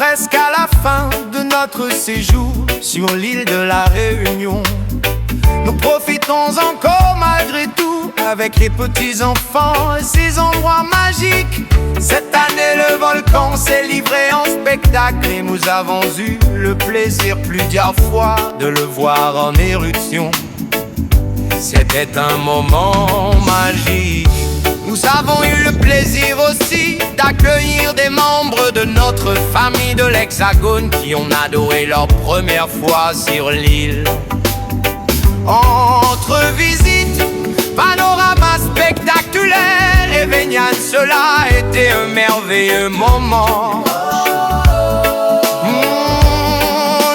presque à la fin de notre séjour sur l'île de la Réunion. Nous profitons encore malgré tout avec les petits-enfants et ces endroits magiques. Cette année le volcan s'est livré en spectacle et nous avons eu le plaisir plusieurs fois de le voir en éruption. C'était un moment magique. Nous avons eu le plaisir aussi d'accueillir des membres de notre famille de l'Hexagone qui ont adoré leur première fois sur l'île. Entre visites, panorama spectaculaire et baignade, cela a été un merveilleux moment.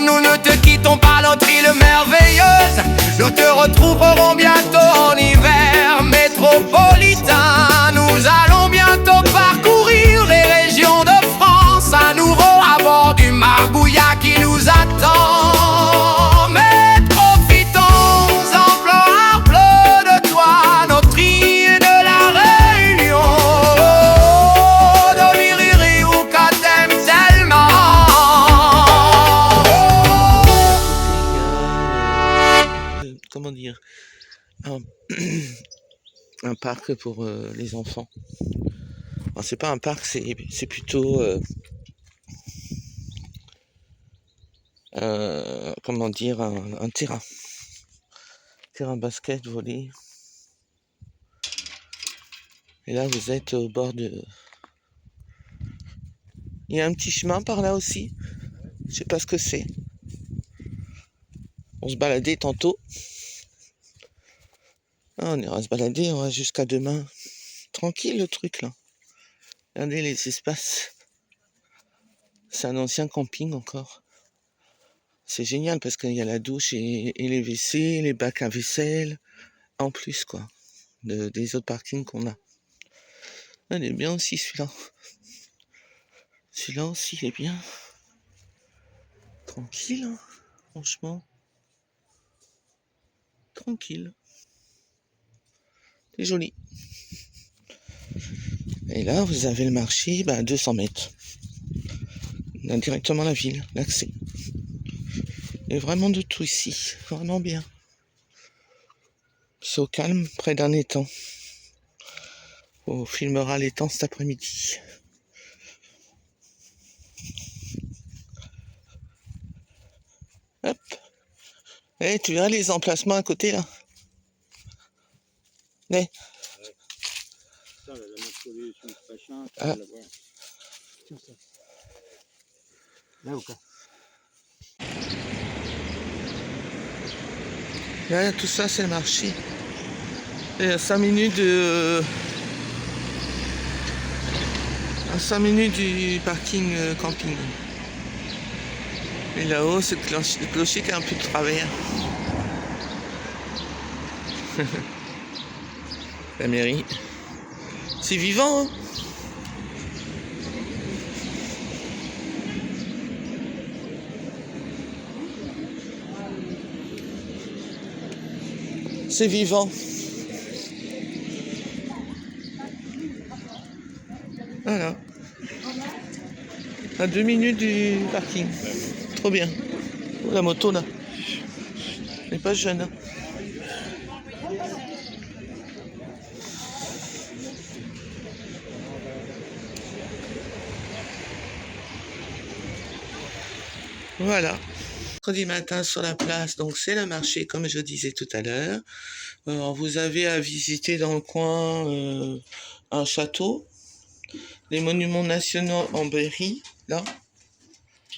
Nous ne te quittons pas, notre île merveilleuse. Nous te retrouverons bientôt en hiver métropolitain. Nous allons bientôt parcourir les régions de France à nouveau à bord du Marbouillat qui nous attend. Mais profitons ample de toi, notre île de la Réunion. De Viriri ou qu'à t'aime tellement. Comment dire, un parc pour les enfants. Alors, c'est pas un parc, c'est plutôt comment dire, un terrain basket, volley. Et là vous êtes au bord de... Il y a un petit chemin par là aussi, je sais pas ce que c'est. On se baladait tantôt. Ah, on ira se balader, on va jusqu'à demain. Tranquille le truc là. Regardez les espaces. C'est un ancien camping encore. C'est génial parce qu'il y a la douche et les WC, les bacs à vaisselle. En plus quoi. Des autres parkings qu'on a. Ah, il est bien aussi celui-là. Celui-là aussi il est bien. Tranquille, hein, franchement. Tranquille. C'est joli. Et là, vous avez le marché à 200 mètres. On a directement la ville, l'accès. Il y a vraiment de tout ici. Vraiment bien. C'est au calme, près d'un étang. On filmera l'étang cet après-midi. Hop. Eh, tu verras les emplacements à côté là. Eh. Ah. Là, tout ça c'est le marché. Et à 5 minutes de... à 5 minutes du parking camping. Et là-haut c'est le clocher qui est un peu de travers. La mairie. C'est vivant, hein. C'est vivant. Voilà. À 2 minutes du parking. Trop bien. Oh, la moto là. Elle n'est pas jeune. Hein. Voilà. Mercredi matin sur la place, donc c'est le marché comme je disais tout à l'heure. Vous avez à visiter dans le coin un château, les monuments nationaux en Berry, là.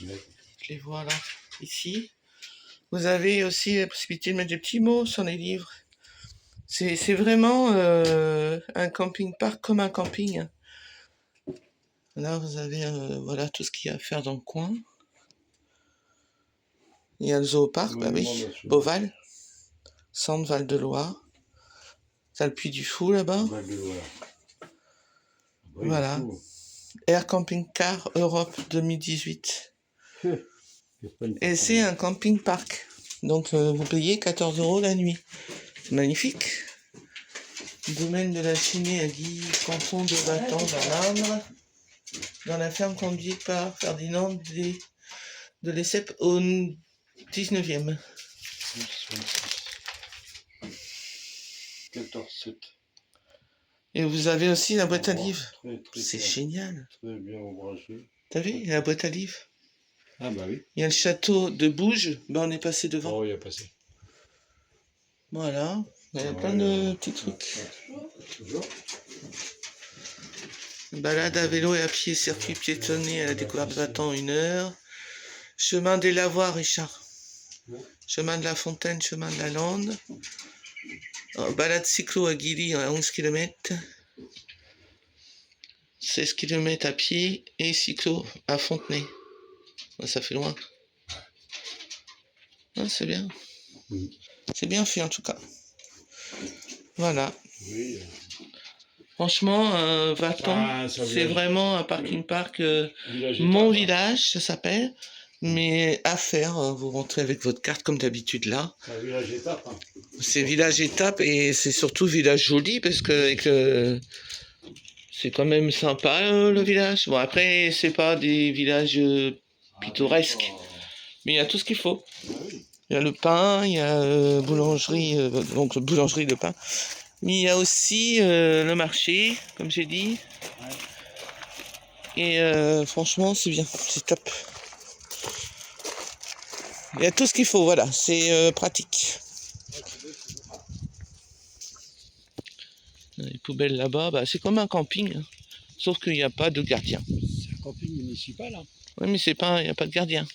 Je les vois là, ici. Vous avez aussi la possibilité de mettre des petits mots sur les livres. C'est vraiment un camping-park comme un camping. Là, vous avez voilà tout ce qu'il y a à faire dans le coin. Il y a le zooparc, bah oui, Beauval, Centre Val-de-Loire. T'as le Puy du Fou là-bas. Voilà. Air Camping Car Europe 2018. Et c'est un camping-park. Donc vous payez 14 € la nuit. C'est magnifique. Domaine de la Chimie à Guy, canton de Battant, Valambre. dans la ferme conduite par Ferdinand de Lesseps au 19e. 14-7. Et vous avez aussi la boîte à livres. C'est clair. génial. Très bien ombragé. T'as vu, il y a la boîte à livres. Ah bah oui. Il y a le château de Bouges. Ben, on est passé devant. Oh, il a passé. Voilà. Il y a plein de petits trucs. Toujours. Balade à vélo et à pied, circuit piétonné à la découverte de Vatan, 1 heure. Chemin des Lavoirs, Richard. Chemin de la Fontaine, chemin de la Lande. Balade cyclo à Guilly à 11 km. 16 km à pied et cyclo à Fontenay. Ça fait loin. Ah, c'est bien. C'est bien fait en tout cas. Voilà. Oui. Franchement, Vatan, c'est vraiment un parking-park. Mon village, ça s'appelle. Mais à faire, vous rentrez avec votre carte comme d'habitude là. C'est un village étape. Hein. C'est village étape et c'est surtout village joli parce que avec c'est quand même sympa le village. Bon après c'est pas des villages pittoresques, mais il y a tout ce qu'il faut. Il y a le pain, il y a boulangerie, donc boulangerie de pain. Mais il y a aussi le marché, comme j'ai dit. Et franchement c'est bien, c'est top. Il y a tout ce qu'il faut, voilà, c'est pratique. Les poubelles là-bas, bah, c'est comme un camping, hein. Sauf qu'il n'y a pas de gardien. C'est un camping municipal. Hein. Oui, mais c'est pas, il n'y a pas de gardien.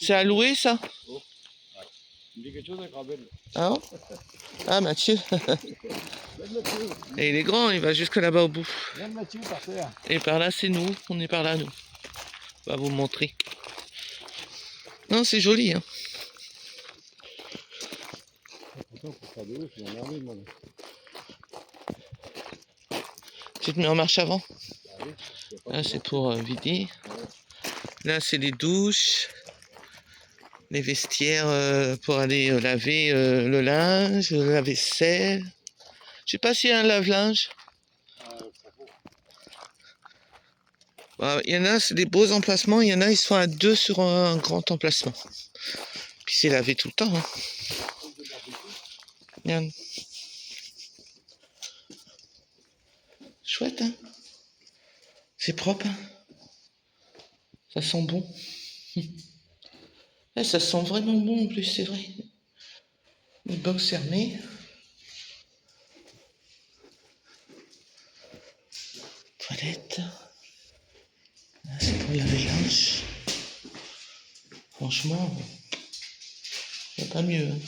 C'est à louer, ça? Oh. Ouais. Il me dit quelque chose avec Rabel. Ah bon? Ah, Mathieu. Et il est grand, il va jusque là-bas au bout. Viens Mathieu par terre. Et par là, c'est nous, on est par là, nous. On va vous montrer. Non, c'est joli, hein. Attends, pour faire de l'eau, je vais emmerder, moi. Tu te mets en marche avant. Ah oui, là, c'est pour vider. Là, c'est les douches. Les vestiaires pour aller laver le linge, la vaisselle. Je sais pas s'il y a un lave-linge. Il y en a, c'est des beaux emplacements. Il y en a, ils sont à 2 sur un grand emplacement. Puis c'est lavé tout le temps. Hein. Regarde. Chouette, hein. C'est propre, hein. Ça sent bon. Ça sent vraiment bon en plus, c'est vrai. Les box fermées. Toilette. Là, c'est pour laver le linge. Franchement, il n'y a pas mieux. Hein.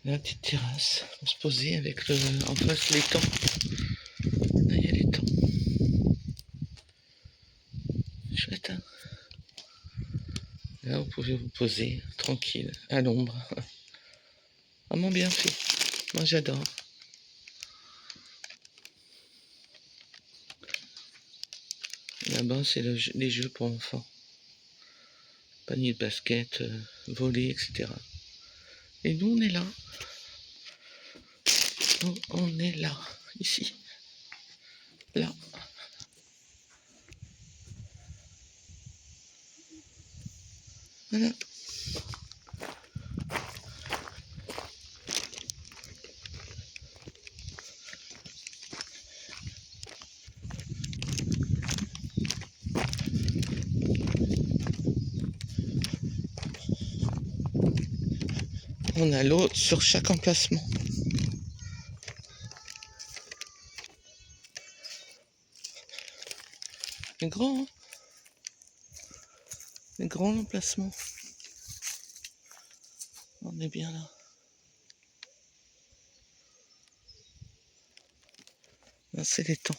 La petite terrasse pour se poser avec en face l'étang. Là, il y a l'étang. Chouette, hein. Là, vous pouvez vous poser tranquille, à l'ombre. Vraiment bien fait. Moi, j'adore. Là-bas, c'est les jeux pour enfants. Panier de basket, volley, etc. Et nous, on est là. Nous, on est là. Ici. Là. Voilà. On a l'eau sur chaque emplacement. C'est grand, hein? C'est grand l'emplacement. On est bien là. Là, c'est l'étang.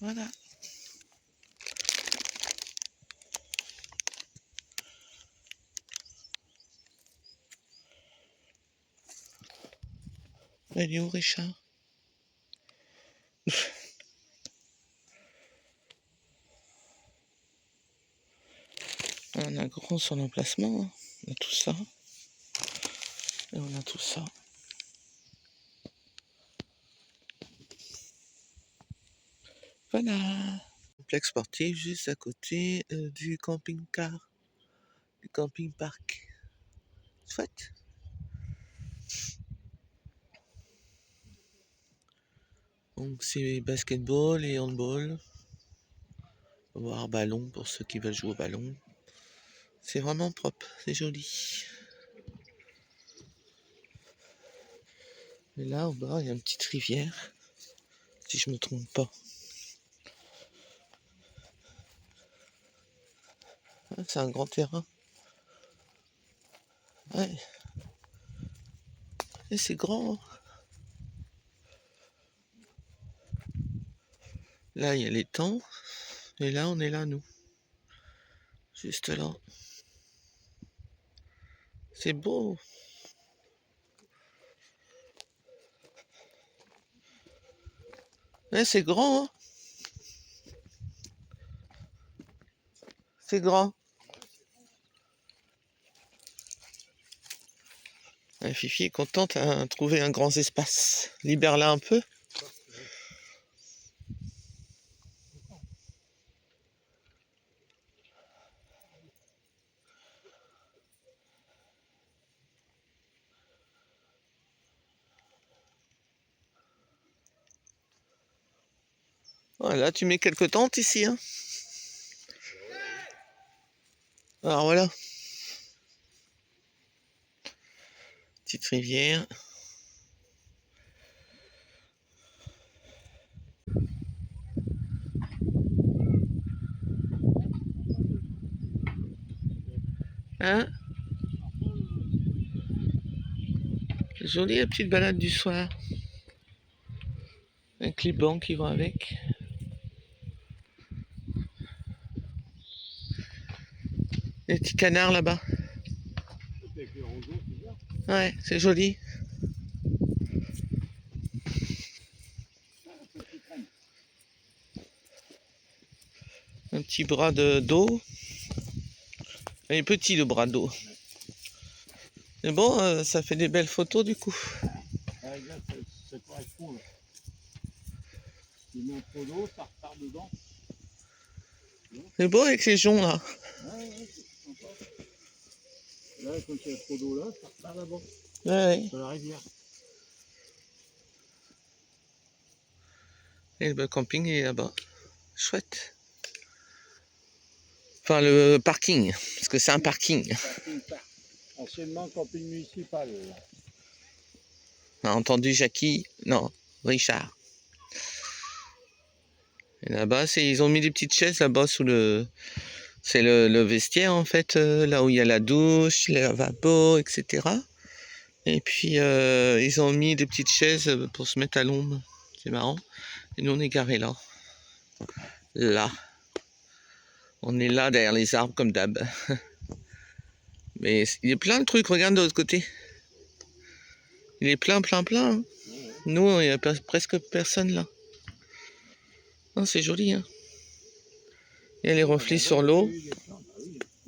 Voilà. Il est où, Richard? On a grand sur l'emplacement, hein. On a tout ça. Et on a tout ça. Voilà. Complexe sportif juste à côté du camping-car. Du camping-parc. Chouette. Donc c'est basketball et handball. On va voir ballon pour ceux qui veulent jouer au ballon. C'est vraiment propre, c'est joli. Et là, au bas, il y a une petite rivière, si je me trompe pas. Ah, c'est un grand terrain. Ouais. Et c'est grand. Hein. Là, il y a l'étang. Et là, on est là, nous. Juste là. C'est beau. Ouais, c'est grand, hein. C'est grand. Ouais, Fifi est contente à trouver un grand espace. Libère-la un peu. Voilà, tu mets quelques tentes ici, hein. Alors voilà. Petite rivière. Hein? Jolie la petite balade du soir. Avec les bancs qui vont avec. Les petits canards là-bas. Avec les roseaux, c'est bien. Ouais, c'est joli. Un petit bras d'eau. Il est petit le bras d'eau. Mais bon, ça fait des belles photos du coup. Ah, regarde, ça correspond là. Tu mets trop d'eau, ça repart dedans. C'est beau avec les joncs là. Ouais, c'est sympa. Là, quand il y a trop d'eau là, ça repart là-bas, Ouais. dans la rivière. Et le camping est là-bas. Chouette. Enfin le parking, parce que c'est un parking. Camping parc. Anciennement camping municipal. On a entendu Jackie, non, Richard. Et là-bas, ils ont mis des petites chaises là-bas sous le... C'est le vestiaire en fait, là où il y a la douche, les lavabos, etc. Et puis ils ont mis des petites chaises pour se mettre à l'ombre. C'est marrant. Et nous on est garés là. Là. On est là derrière les arbres comme d'hab. Mais il y a plein de trucs, regarde de l'autre côté. Il est plein. Hein. Nous, il n'y a presque personne là. Oh, c'est joli, hein. Il y a les reflets sur l'eau.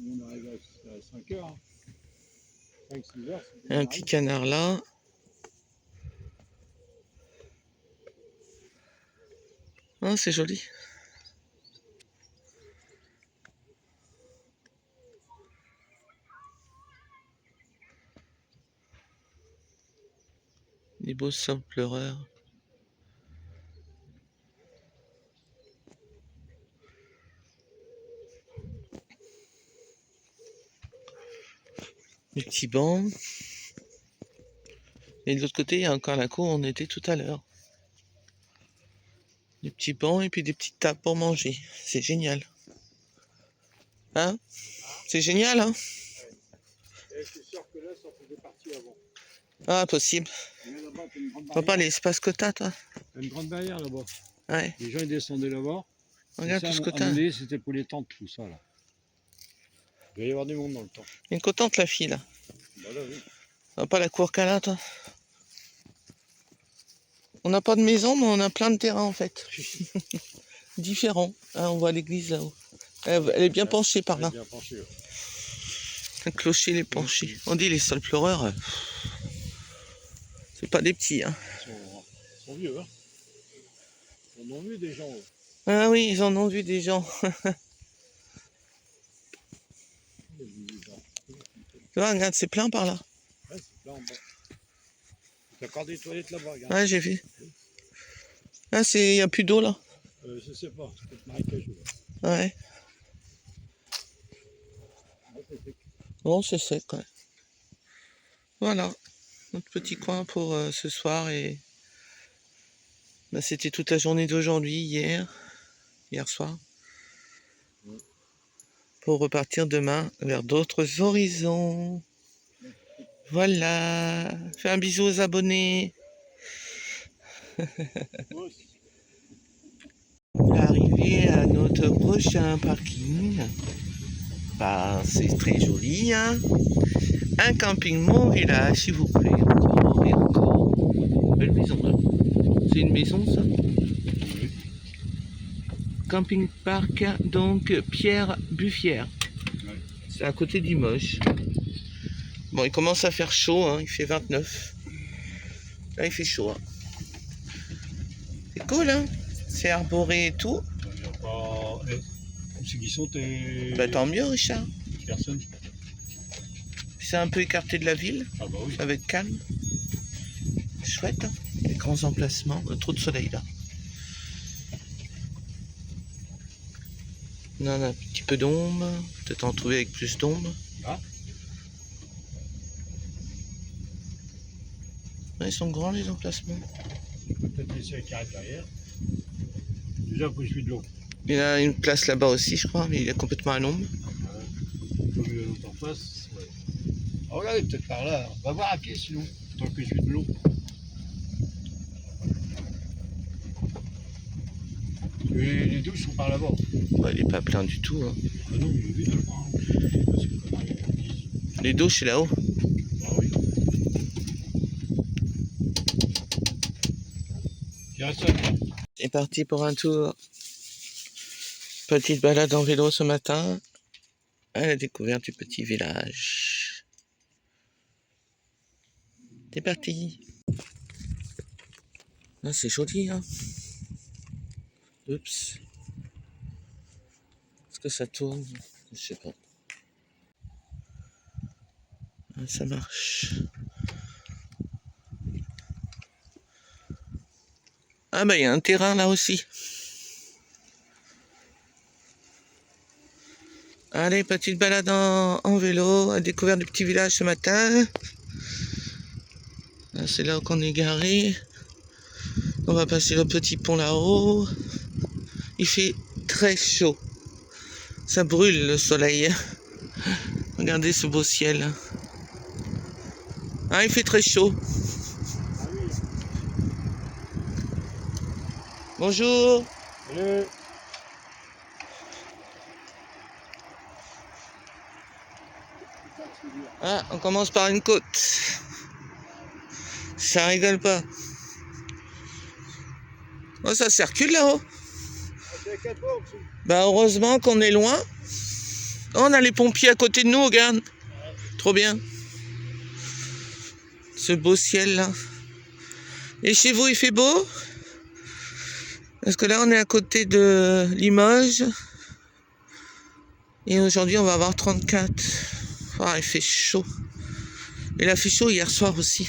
On arrive à 5 heures. 5-6 heures. Un petit canard là. Oh, c'est joli. Des beaux sables pleureurs. Des petits bancs. Et de l'autre côté, il y a encore la cour où on était tout à l'heure. Des petits bancs et puis des petites tables pour manger. C'est génial. Hein? C'est génial, hein? Et je suis sûr que là, ça faisait partie avant. Ah, possible. Là-bas, t'as une grande Vois pas barrière. l'espace que t'as, toi? T'as une grande barrière là-bas. Ouais. Les gens ils descendaient là-bas. Regarde ça, tout ce que à un t'as. moment donné, c'était pour les tentes, tout ça là. Il va y avoir du monde dans le temps. Une contente, la fille, là. Bah là, oui. Vois pas la cour qu'elle a, toi? On n'a pas de maison, mais on a plein de terrains en fait. Différents. Ah, on voit l'église là-haut. Elle est bien penchée par là. Bien penché, ouais. Le clocher, il est penché. On dit les sols pleureurs. C'est pas des petits, hein. Ils sont vieux, hein. On en a vu des gens. Ouais. Ah oui, ils en ont vu des gens. Tu vois, regarde, c'est plein par là. Ouais, c'est plein en bas. Il y a encore des toilettes là-bas, regarde. Ouais, j'ai vu. Ah, il n'y a plus d'eau là. Je sais pas, c'est peut-être marécageux. Ouais. Ouais, c'est sec. Bon, c'est sec, ouais. Voilà. Notre petit coin pour ce soir. Et là, c'était toute la journée d'aujourd'hui, hier soir. Pour repartir demain vers d'autres horizons. Voilà. Fais un bisou aux abonnés. On va arriver à notre prochain parking. Bah, c'est très joli, hein. Un camping Mon Village, s'il vous plaît. Encore et encore. Belle maison, là. C'est une maison, ça? Camping Parc, donc Pierre Buffière. Ouais. C'est à côté du Moche. Bon, il commence à faire chaud, hein. Il fait 29. Là, il fait chaud, hein. C'est cool, hein. C'est arboré et tout. Il n'y a pas. C'est qui sont tes. Bah, tant mieux, Richard. Personne. C'est un peu écarté de la ville. Ah bah oui. Ça va être calme. Chouette, hein. Les grands emplacements. Trop de soleil, là. On a un petit peu d'ombre. Peut-être en trouver avec plus d'ombre. Ah. Ouais, ils sont grands, les emplacements. Peut-être laisser un carré derrière. Déjà, faut que je suis de l'eau. Il y a une place là-bas aussi, je crois, mais il est complètement à l'ombre. Faut que l'autre en face. Ouais. Ah, regardez, peut-être par là. On va voir à pied sinon. Tant que je suis de l'eau. Les douches sont par là-bas. Ouais, il est pas plein du tout, hein. Ah non, il est vide, je crois. Les douches, c'est là-haut. Ah oui. Il reste un temps. C'est parti pour un tour. Petite balade en vélo ce matin à la découverte du petit village. C'est parti. Là, c'est joli, hein. Oups. Est-ce que ça tourne? Je sais pas. Ah, ça marche. Ah bah il y a un terrain là aussi. Allez, petite balade en vélo, à découverte du petit village ce matin. Là, c'est là qu'on est garé. On va passer le petit pont là-haut. Il fait très chaud. Ça brûle le soleil. Regardez ce beau ciel. Ah, il fait très chaud. Bonjour. Salut. Ah, on commence par une côte. Ça rigole pas. Oh, ça circule là-haut. Bah, heureusement qu'on est loin. Oh, on a les pompiers à côté de nous, regarde. Trop bien. Ce beau ciel là. Et chez vous, il fait beau? Parce que là, on est à côté de Limoges. Et aujourd'hui, on va avoir 34. Ah, il fait chaud. Il a fait chaud hier soir aussi.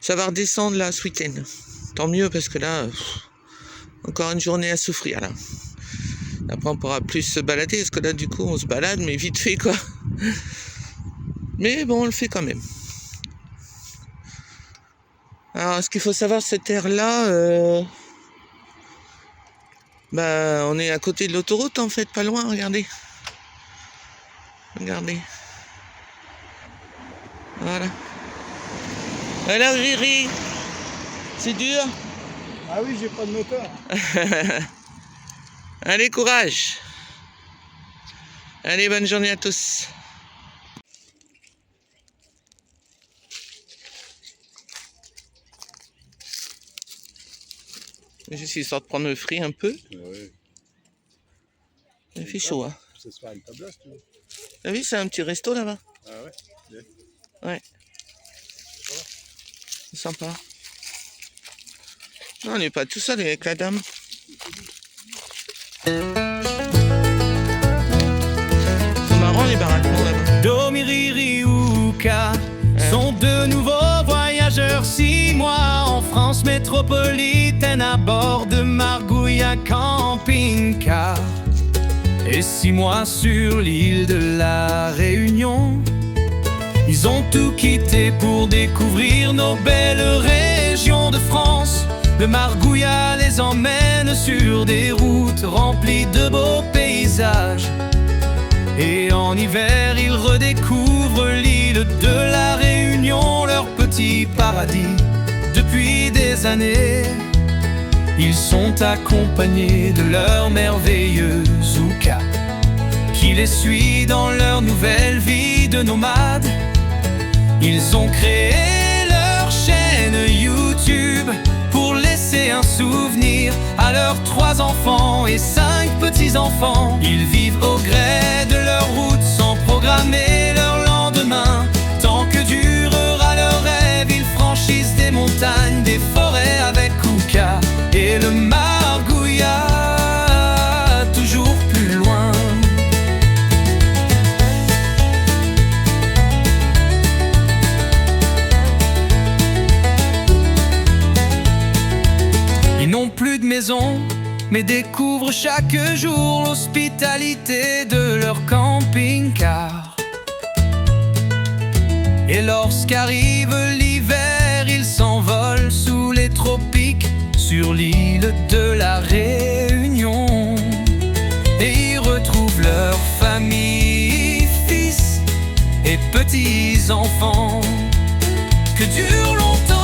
Ça va redescendre là ce week-end. Tant mieux parce que là, encore une journée à souffrir là. Après, on pourra plus se balader parce que là, du coup, on se balade, mais vite fait quoi. Mais bon, on le fait quand même. Alors, ce qu'il faut savoir, cette terre-là, bah, on est à côté de l'autoroute en fait, pas loin, regardez. Regardez. Voilà. Alors, Riri, c'est dur? Ah oui, j'ai pas de moteur. Allez, courage. Allez, bonne journée à tous. Juste histoire de prendre le frais un peu. Ouais. Il fait chaud, hein. Ça se fait à une tablasse, tu vois. T'as vu, c'est un petit resto là-bas. Ah ouais. Bien. Ouais. C'est sympa. Non, on n'est pas tout seul avec la dame. C'est marrant les baraquements là-bas. Domiririouka sont de nouveaux voyageurs. 6 mois en France métropolitaine à bord de Margouilla camping-car. Et 6 mois sur l'île de la Réunion. Ils ont tout quitté pour découvrir nos belles régions de France. Le Margouilla les emmène sur des routes remplies de beaux paysages. Et en hiver, ils redécouvrent l'île de la Réunion, leur petit paradis. Depuis des années, ils sont accompagnés de leur merveilleux Zouka, qui les suit dans leur nouvelle vie de nomades. Ils ont créé leur chaîne YouTube pour laisser un souvenir à leurs 3 enfants et 5 petits-enfants. Ils vivent au gré de leur route sans programmer leur lendemain. Tant que durera leur rêve, ils franchissent des montagnes, des forêts avec Kouka et le Margouilla, toujours plus loin. Ils n'ont plus de maison, mais découvrent chaque jour l'hospitalité de leur camping-car. Et lorsqu'arrive l'hiver, ils s'envolent sous les tropiques sur l'île de la Réunion. Et ils retrouvent leur famille, fils et petits-enfants. Que dure longtemps